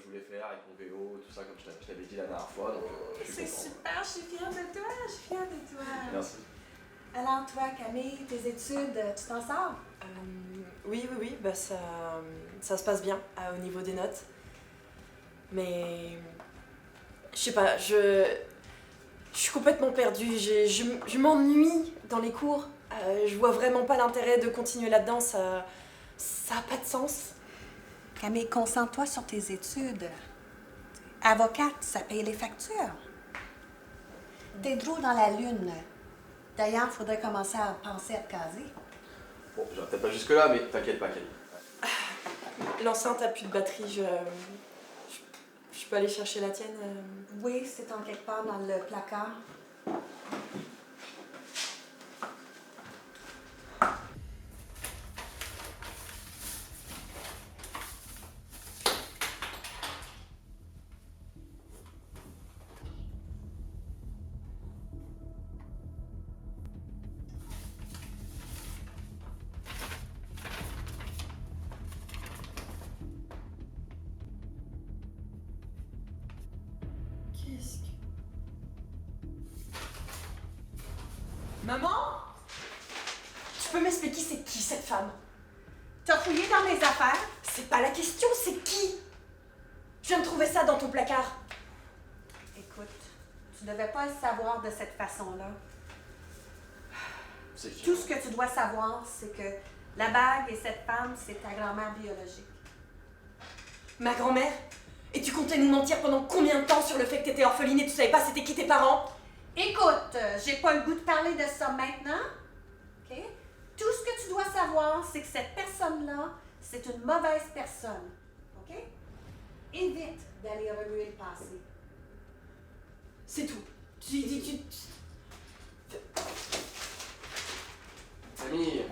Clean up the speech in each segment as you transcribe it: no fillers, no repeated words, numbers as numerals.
voulais faire avec mon vélo, tout ça, comme je t'avais dit la dernière fois. Donc, je suis C'est content. super, je suis fière de toi, je suis fière de toi. Merci. Alors toi, Camille, tes études, tu t'en sors? Oui, bah ça se passe bien au niveau des notes. Mais je sais pas, je suis complètement perdue. Je m'ennuie dans les cours. Je vois vraiment pas l'intérêt de continuer là-dedans. Ça a pas de sens. Camille, concentre-toi sur tes études. Avocate, ça paye les factures. T'es de l'eau dans la lune. D'ailleurs, il faudrait commencer à penser à te caser. Bon, j'irai peut-être pas jusque-là, mais t'inquiète pas, Camille. L'enceinte a plus de batterie. Je peux aller chercher la tienne. Oui, c'est en quelque part dans le placard. Qu'est-ce que... Maman? Tu peux m'expliquer c'est qui cette femme? T'as fouillé dans mes affaires? C'est pas la question, c'est qui? Je viens de trouver ça dans ton placard. Écoute, tu devais pas le savoir de cette façon-là. C'est qui? Tout ce que tu dois savoir, c'est que la bague et cette femme, c'est ta grand-mère biologique. Ma grand-mère? Et tu comptais nous mentir pendant combien de temps sur le fait que t'étais orpheline et tu savais pas c'était qui tes parents? Écoute, j'ai pas le goût de parler de ça maintenant. OK? Tout ce que tu dois savoir, c'est que cette personne-là, c'est une mauvaise personne. OK? Évite d'aller remuer le passé. C'est tout. Camille!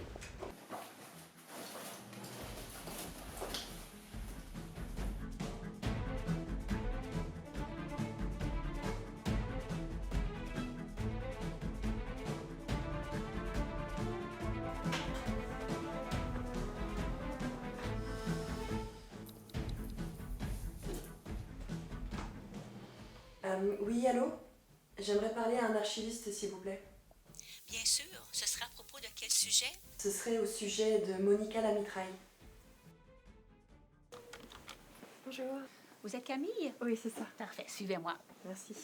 Oui, allô? J'aimerais parler à un archiviste, s'il vous plaît. Bien sûr, ce sera à propos de quel sujet? Ce serait au sujet de Monica Lamitraille. Bonjour. Vous êtes Camille? Oui, c'est ça. Parfait, suivez-moi. Merci.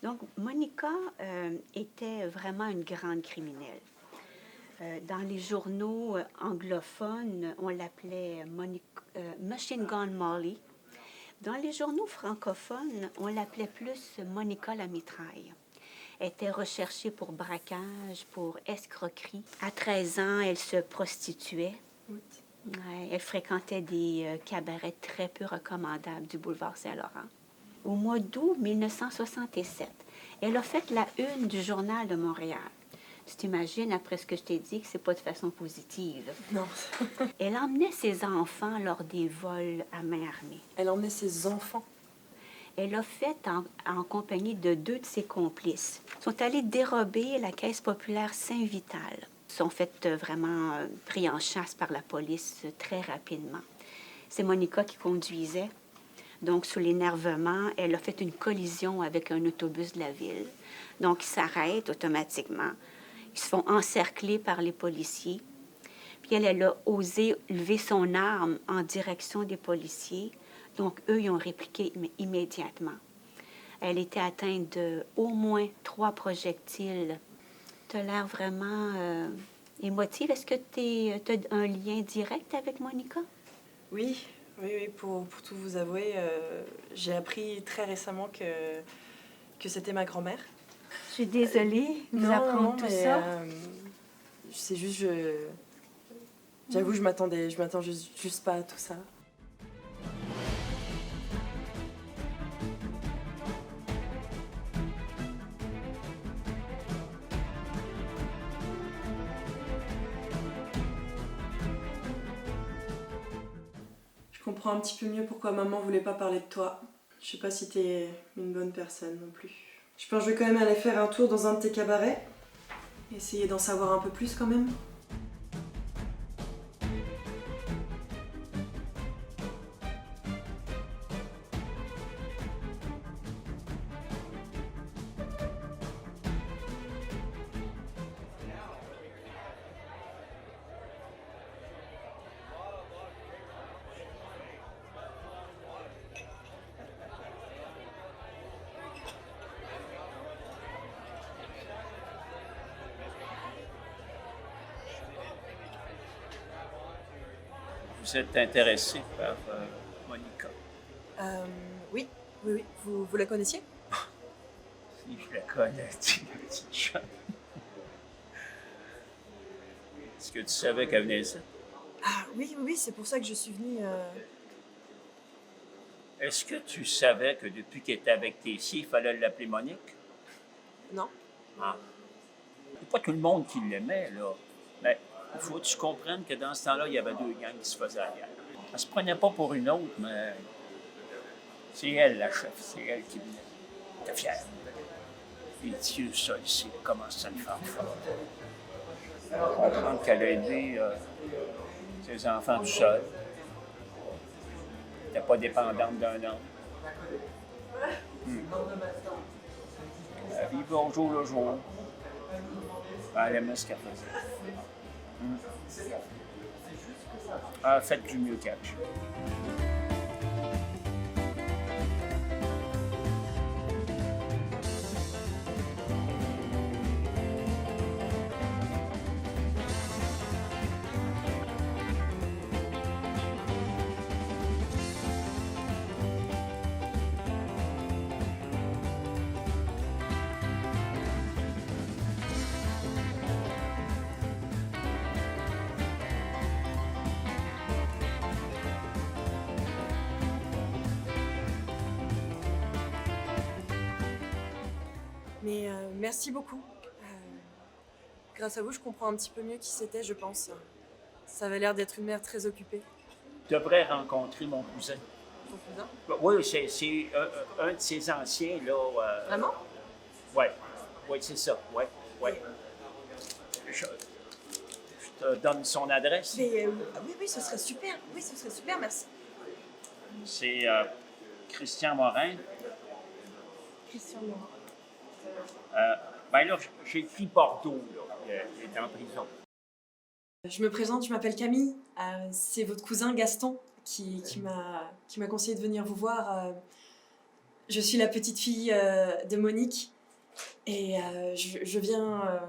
Donc, Monica était vraiment une grande criminelle. Dans les journaux anglophones, on l'appelait Machine Gun Molly. Dans les journaux francophones, on l'appelait plus Monica la mitraille. Elle était recherchée pour braquage, pour escroquerie. À 13 ans, elle se prostituait. Oui. Ouais, elle fréquentait des cabarets très peu recommandables du boulevard Saint-Laurent. Au mois d'août 1967, elle a fait la une du Journal de Montréal. Tu t'imagines, après ce que je t'ai dit, que c'est pas de façon positive. Non. Elle emmenait ses enfants lors des vols à main armée. Elle emmenait ses enfants. Elle l'a fait en compagnie de 2 de ses complices. Ils sont allés dérober la Caisse populaire Saint-Vital. Ils sont fait vraiment pris en chasse par la police très rapidement. C'est Monica qui conduisait. Donc, sous l'énervement, elle a fait une collision avec un autobus de la ville. Donc, ils s'arrêtent automatiquement. Ils se font encercler par les policiers. Puis elle a osé lever son arme en direction des policiers. Donc, eux, ils ont répliqué immédiatement. Elle était atteinte de au moins 3 projectiles. Tu as l'air vraiment émotive. Est-ce que tu as un lien direct avec Monica? Oui, pour tout vous avouer, j'ai appris très récemment que c'était ma grand-mère. Je suis désolée de vous apprendre tout mais, ça. c'est juste, j'avoue, je m'attends juste pas à tout ça. Je comprends un petit peu mieux pourquoi maman voulait pas parler de toi. Je sais pas si t'es une bonne personne non plus. Je pense que je vais quand même aller faire un tour dans un de tes cabarets. Essayer d'en savoir un peu plus quand même. Vous êtes intéressé par Monica? Oui, oui, oui. Vous la connaissiez? Si je la connais, tu la petite chatte. Est-ce que tu savais qu'elle venait ici? Ah oui, oui, oui, c'est pour ça que je suis venue. Est-ce que tu savais que depuis qu'elle était avec Tessier, il fallait l'appeler Monique? Non. Ah. C'est pas tout le monde qui l'aimait, là. Mais il faut que tu comprennes que dans ce temps-là, il y avait deux gangs qui se faisaient la guerre. Elle se prenait pas pour une autre, mais c'est elle, la chef. C'est elle qui venait. Elle était fière. Et Dieu seul sait comment ça le fait fort. Comprendre qu'elle a élevé ses enfants tout seul. Elle n'était pas dépendante d'un homme. Elle vivait au jour le jour. Elle aimait ce qu'elle faisait. Elle a fait du mieux qu'elle a pu. Mais merci beaucoup. Grâce à vous, je comprends un petit peu mieux qui c'était, je pense. Ça avait l'air d'être une mère très occupée. Tu devrais rencontrer mon cousin. Ton cousin? Oui, c'est un de ses anciens, là. Vraiment? Oui, c'est ça. Oui. Je te donne son adresse. Mais oui, oui, ce serait super. Oui, ce serait super, merci. C'est Christian Morin. Christian Morin. Ben là, j'ai écrit Bordeaux, là. Il est en prison. Je me présente, je m'appelle Camille. C'est votre cousin Gaston qui m'a conseillé de venir vous voir. Je suis la petite fille de Monique et je viens,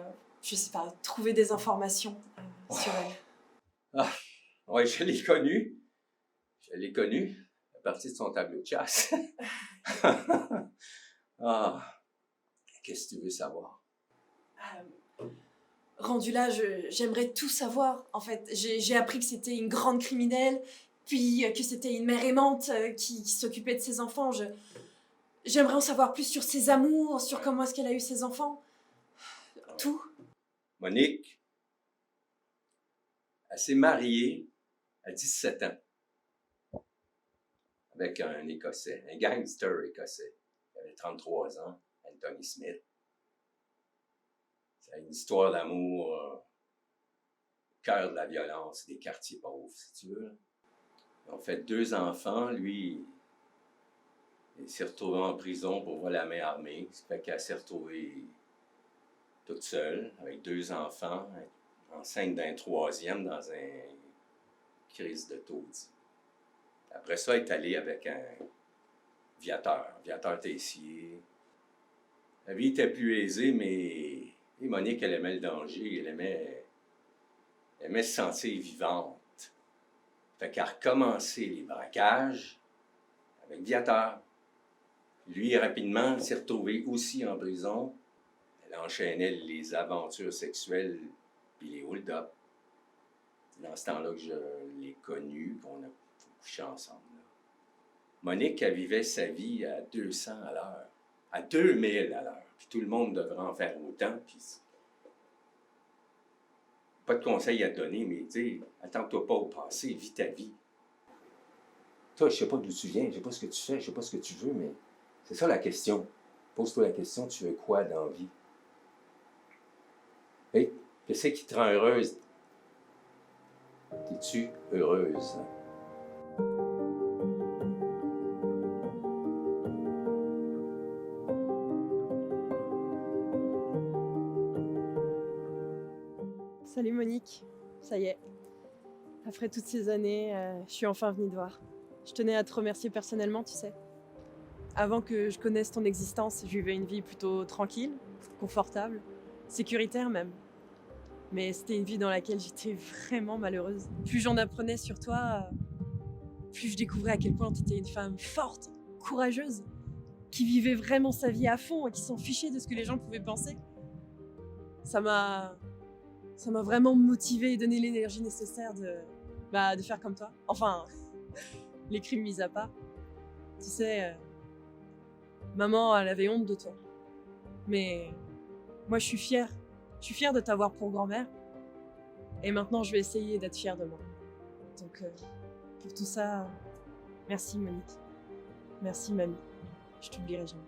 je sais pas, trouver des informations sur elle. Ah, oui, je l'ai connue. Je l'ai connue à partir de son tableau de chasse. Ah, qu'est-ce que tu veux savoir? Rendu là, j'aimerais tout savoir. En fait, j'ai appris que c'était une grande criminelle, puis que c'était une mère aimante qui s'occupait de ses enfants. J'aimerais en savoir plus sur ses amours, sur comment est-ce qu'elle a eu ses enfants. Tout. Monique, elle s'est mariée à 17 ans avec un Écossais, un gangster écossais. Il avait 33 ans, Anthony Smith. C'est une histoire d'amour au cœur de la violence des quartiers pauvres, si tu veux. Ils ont fait 2 enfants. Lui, il s'est retrouvé en prison pour voler la main armée. Ça fait qu'elle s'est retrouvée toute seule, avec 2 enfants, enceinte d'un 3e dans une crise de taudis. Après ça, elle est allée avec un viateur Tessier. La vie était plus aisée, mais Monique, elle aimait le danger, elle aimait se sentir vivante. Fait qu'elle a recommencé les braquages avec viateur. Lui, rapidement, s'est retrouvé aussi en prison. Elle enchaînait les aventures sexuelles puis les hold-up. C'est dans ce temps-là que je l'ai connue, qu'on a couché ensemble. Là. Monique, elle vivait sa vie à 200 à l'heure, à 2000 à l'heure. Puis tout le monde devrait en faire autant. Puis pas de conseils à te donner, mais tu sais, attends-toi pas au passé, vis ta vie. Toi, je sais pas d'où tu viens, je sais pas ce que tu fais, je sais pas ce que tu veux, mais c'est ça la question. Pose-toi la question, tu veux quoi dans la vie? Hey, qu'est-ce qui te rend heureuse? Es-tu heureuse? Salut Monique, ça y est. Après toutes ces années, je suis enfin venue te voir. Je tenais à te remercier personnellement, tu sais. Avant que je connaisse ton existence, je vivais une vie plutôt tranquille, confortable, sécuritaire même. Mais c'était une vie dans laquelle j'étais vraiment malheureuse. Plus j'en apprenais sur toi, plus je découvrais à quel point tu étais une femme forte, courageuse, qui vivait vraiment sa vie à fond et qui s'en fichait de ce que les gens pouvaient penser. Ça m'a vraiment motivée et donné l'énergie nécessaire de faire comme toi. Enfin, les crimes mis à part. Tu sais, maman, elle avait honte de toi. Mais moi, je suis fière. Je suis fière de t'avoir pour grand-mère. Et maintenant, je vais essayer d'être fière de moi. Donc, pour tout ça, merci Monique. Merci mamie. Je t'oublierai jamais.